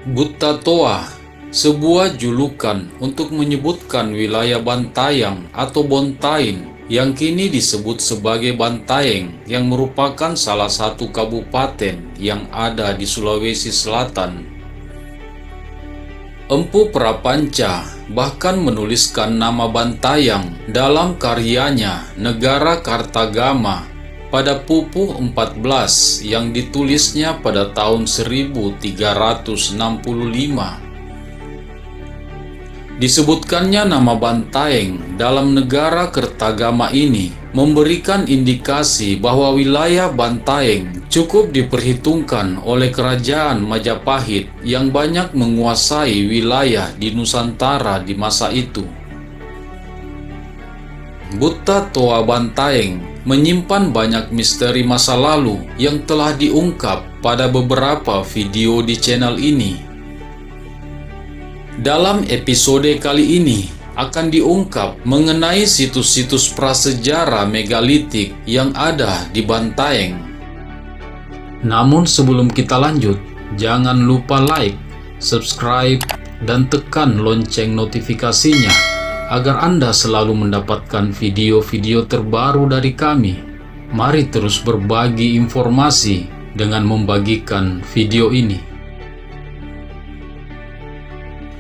Buta Toa, sebuah julukan untuk menyebutkan wilayah Bantaeng atau Bontain yang kini disebut sebagai Bantaeng, yang merupakan salah satu kabupaten yang ada di Sulawesi Selatan. Empu Prapanca bahkan menuliskan nama Bantaeng dalam karyanya Negara Kartagama pada Pupuh 14 yang ditulisnya pada tahun 1365. Disebutkannya nama Bantaeng dalam Negara Kertagama ini memberikan indikasi bahwa wilayah Bantaeng cukup diperhitungkan oleh Kerajaan Majapahit yang banyak menguasai wilayah di Nusantara di masa itu. Buta Toa Bantaeng menyimpan banyak misteri masa lalu yang telah diungkap pada beberapa video di channel ini. Dalam episode kali ini akan diungkap mengenai situs-situs prasejarah megalitik yang ada di Bantaeng. Namun sebelum kita lanjut, jangan lupa like, subscribe, dan tekan lonceng notifikasinya agar Anda selalu mendapatkan video-video terbaru dari kami. Mari terus berbagi informasi dengan membagikan video ini.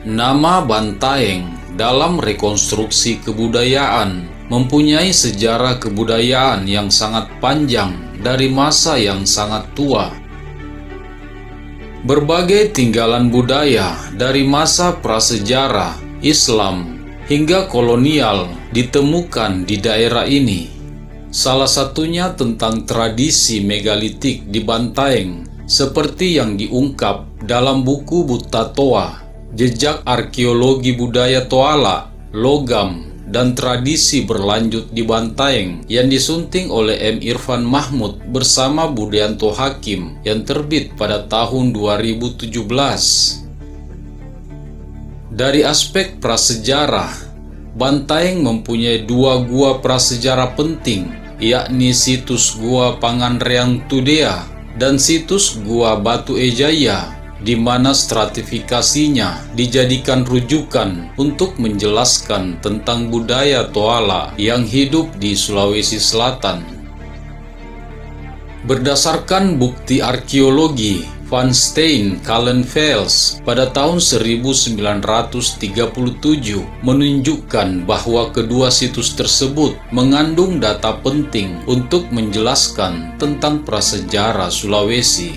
Nama Bantaeng dalam rekonstruksi kebudayaan mempunyai sejarah kebudayaan yang sangat panjang dari masa yang sangat tua. Berbagai tinggalan budaya dari masa prasejarah, Islam, hingga kolonial ditemukan di daerah ini. Salah satunya tentang tradisi megalitik di Bantaeng, seperti yang diungkap dalam buku Buta Toa, Jejak Arkeologi Budaya Toala, Logam, dan Tradisi Berlanjut di Bantaeng yang disunting oleh M. Irfan Mahmud bersama Budianto Hakim yang terbit pada tahun 2017. Dari aspek prasejarah, Bantaeng mempunyai dua gua prasejarah penting, yakni situs Gua Panganreang Tudea dan situs Gua Batu Ejaya, di mana stratifikasinya dijadikan rujukan untuk menjelaskan tentang budaya Toala yang hidup di Sulawesi Selatan. Berdasarkan bukti arkeologi Van Steen Kallenfels pada tahun 1937 menunjukkan bahwa kedua situs tersebut mengandung data penting untuk menjelaskan tentang prasejarah Sulawesi.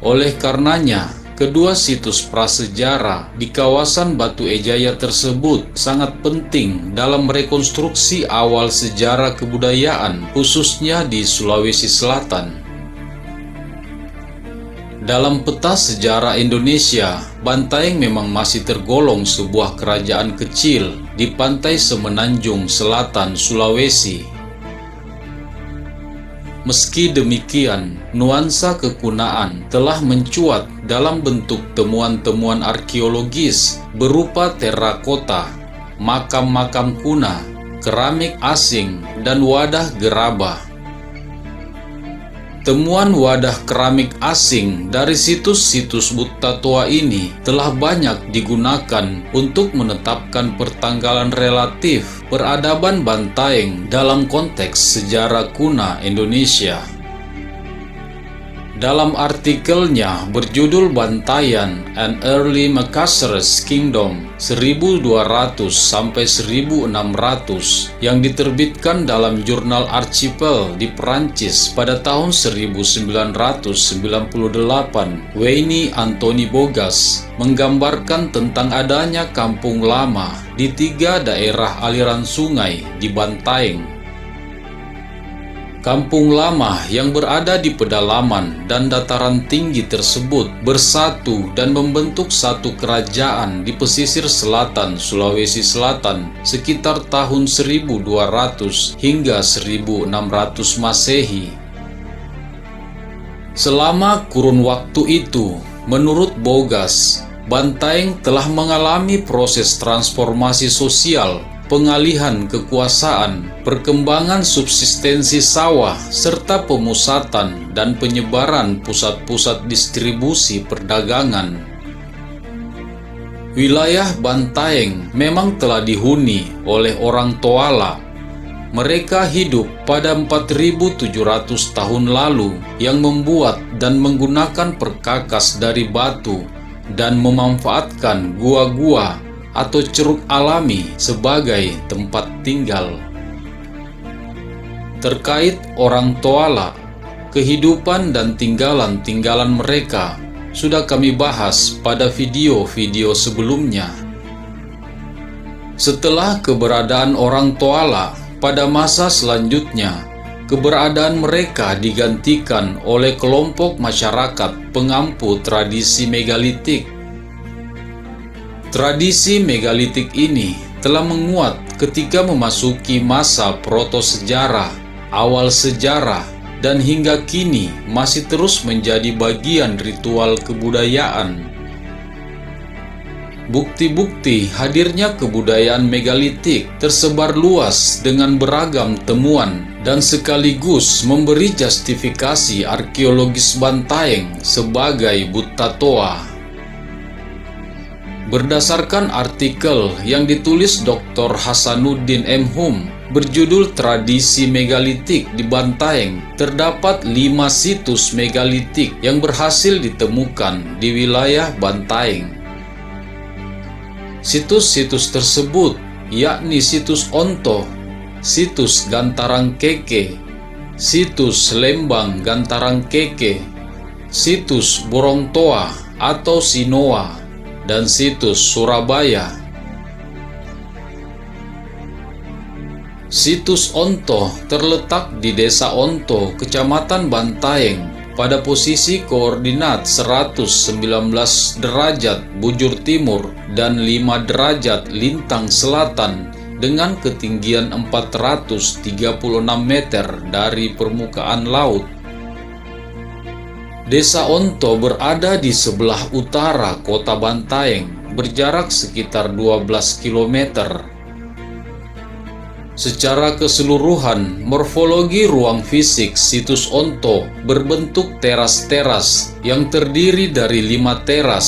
Oleh karenanya, kedua situs prasejarah di kawasan Batu Ejaya tersebut sangat penting dalam rekonstruksi awal sejarah kebudayaan, khususnya di Sulawesi Selatan. Dalam peta sejarah Indonesia, Bantaeng memang masih tergolong sebuah kerajaan kecil di pantai semenanjung selatan Sulawesi. Meski demikian, nuansa kekunaan telah mencuat dalam bentuk temuan-temuan arkeologis berupa terakota, makam-makam kuna, keramik asing, dan wadah gerabah. Temuan wadah keramik asing dari situs-situs Buta Toa ini telah banyak digunakan untuk menetapkan pertanggalan relatif peradaban Bantaeng dalam konteks sejarah kuna Indonesia. Dalam artikelnya berjudul Bantayan and Early Makassar's Kingdom 1200 sampai 1600 yang diterbitkan dalam jurnal Archipel di Perancis pada tahun 1998, Wayne Anthony Bogas menggambarkan tentang adanya kampung lama di 3 daerah aliran sungai di Bantaeng. Kampung lama yang berada di pedalaman dan dataran tinggi tersebut bersatu dan membentuk satu kerajaan di pesisir selatan Sulawesi Selatan sekitar tahun 1200 hingga 1600 Masehi. Selama kurun waktu itu, menurut Bogas, Bantaeng telah mengalami proses transformasi sosial pengalihan kekuasaan, perkembangan subsistensi sawah, serta pemusatan dan penyebaran pusat-pusat distribusi perdagangan. Wilayah Bantaeng memang telah dihuni oleh orang Toala. Mereka hidup pada 4.700 tahun lalu yang membuat dan menggunakan perkakas dari batu dan memanfaatkan gua-gua atau ceruk alami sebagai tempat tinggal. Terkait orang Toala, kehidupan dan tinggalan-tinggalan mereka sudah kami bahas pada video-video sebelumnya. Setelah keberadaan orang Toala, pada masa selanjutnya, keberadaan mereka digantikan oleh kelompok masyarakat pengampu tradisi megalitik. Tradisi megalitik ini telah menguat ketika memasuki masa proto-sejarah, awal sejarah, dan hingga kini masih terus menjadi bagian ritual kebudayaan. Bukti-bukti hadirnya kebudayaan megalitik tersebar luas dengan beragam temuan dan sekaligus memberi justifikasi arkeologis Bantaeng sebagai Buta Toa. Berdasarkan artikel yang ditulis Dr. Hasanuddin M. Hum berjudul Tradisi Megalitik di Bantaeng, terdapat 5 situs megalitik yang berhasil ditemukan di wilayah Bantaeng. Situs-situs tersebut yakni situs Onto, situs Gantarang Keke, situs Lembang Gantarang Keke, situs Borong Toa atau Sinoa, dan situs Surabaya. Situs Onto terletak di Desa Onto, Kecamatan Bantaeng, pada posisi koordinat 119 derajat bujur timur dan 5 derajat lintang selatan dengan ketinggian 436 meter dari permukaan laut. Desa Onto berada di sebelah utara kota Bantaeng, berjarak sekitar 12 km. Secara keseluruhan, morfologi ruang fisik situs Onto berbentuk teras-teras yang terdiri dari 5 teras.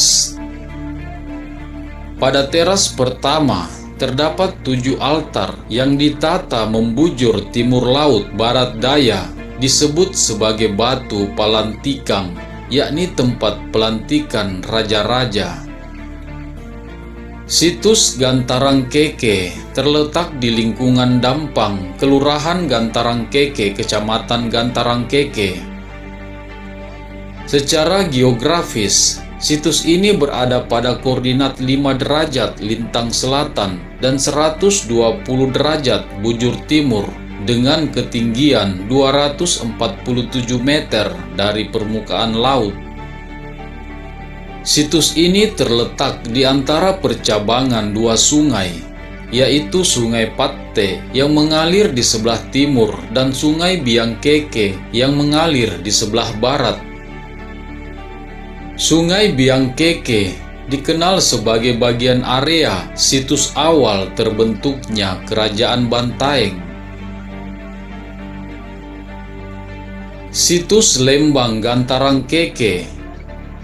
Pada teras pertama, terdapat 7 altar yang ditata membujur timur laut barat daya, disebut sebagai batu Palantikang, yakni tempat pelantikan raja-raja. Situs Gantarang Keke terletak di lingkungan Dampang, Kelurahan Gantarang Keke, Kecamatan Gantarang Keke. Secara geografis, situs ini berada pada koordinat 5 derajat lintang selatan dan 120 derajat bujur timur dengan ketinggian 247 meter dari permukaan laut. Situs ini terletak di antara percabangan 2 sungai, yaitu Sungai Patte yang mengalir di sebelah timur dan Sungai Biang Keke yang mengalir di sebelah barat. Sungai Biang Keke dikenal sebagai bagian area situs awal terbentuknya Kerajaan Bantaeng. Situs Lembang Gantarang Keke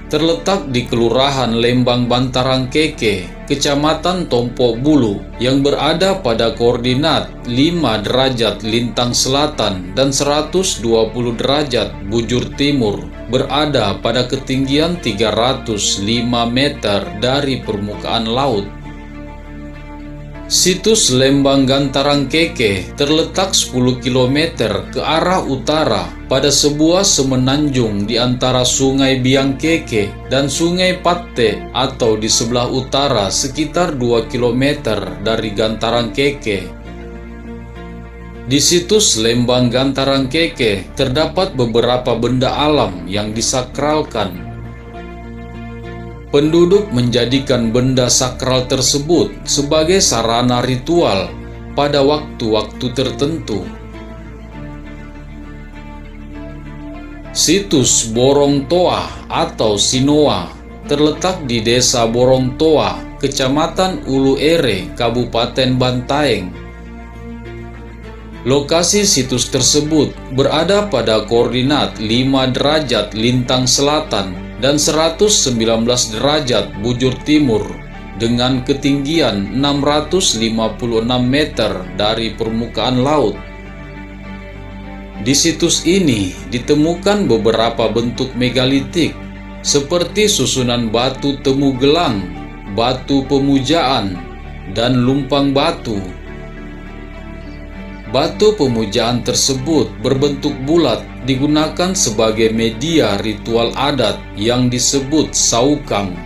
terletak di Kelurahan Lembang Bantarang Keke, Kecamatan Tompo Bulu, yang berada pada koordinat 5 derajat lintang selatan dan 120 derajat bujur timur, berada pada ketinggian 305 meter dari permukaan laut. Situs Lembang Gantarang Keke terletak 10 km ke arah utara pada sebuah semenanjung di antara Sungai Biang Keke dan Sungai Patte, atau di sebelah utara sekitar 2 km dari Gantarang Keke. Di situs Lembang Gantarang Keke terdapat beberapa benda alam yang disakralkan. Penduduk menjadikan benda sakral tersebut sebagai sarana ritual pada waktu-waktu tertentu. Situs Borong Toa atau Sinoa terletak di Desa Borong Toa, Kecamatan Ulu Ere, Kabupaten Bantaeng. Lokasi situs tersebut berada pada koordinat 5 derajat lintang selatan dan 119 derajat bujur timur dengan ketinggian 656 meter dari permukaan laut. Di situs ini ditemukan beberapa bentuk megalitik seperti susunan batu temu gelang, batu pemujaan, dan lumpang batu. Batu pemujaan tersebut berbentuk bulat digunakan sebagai media ritual adat yang disebut saukang.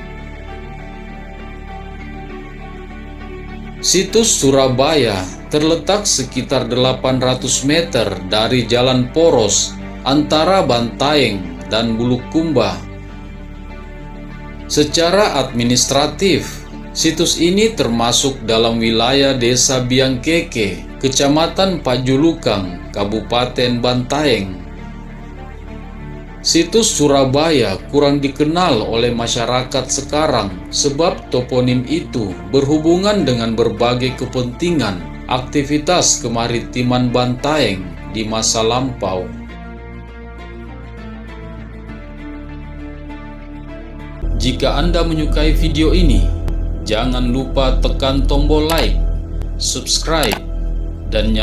Situs Surabaya terletak sekitar 800 meter dari jalan poros antara Bantaeng dan Bulukumba. Secara administratif, situs ini termasuk dalam wilayah Desa Biangkeke, Kecamatan Pajulukang, Kabupaten Bantaeng. Situs Surabaya kurang dikenal oleh masyarakat sekarang sebab toponim itu berhubungan dengan berbagai kepentingan aktivitas kemaritiman Bantaeng di masa lampau. Jika Anda menyukai video ini, jangan lupa tekan tombol like, subscribe, dan nyalakan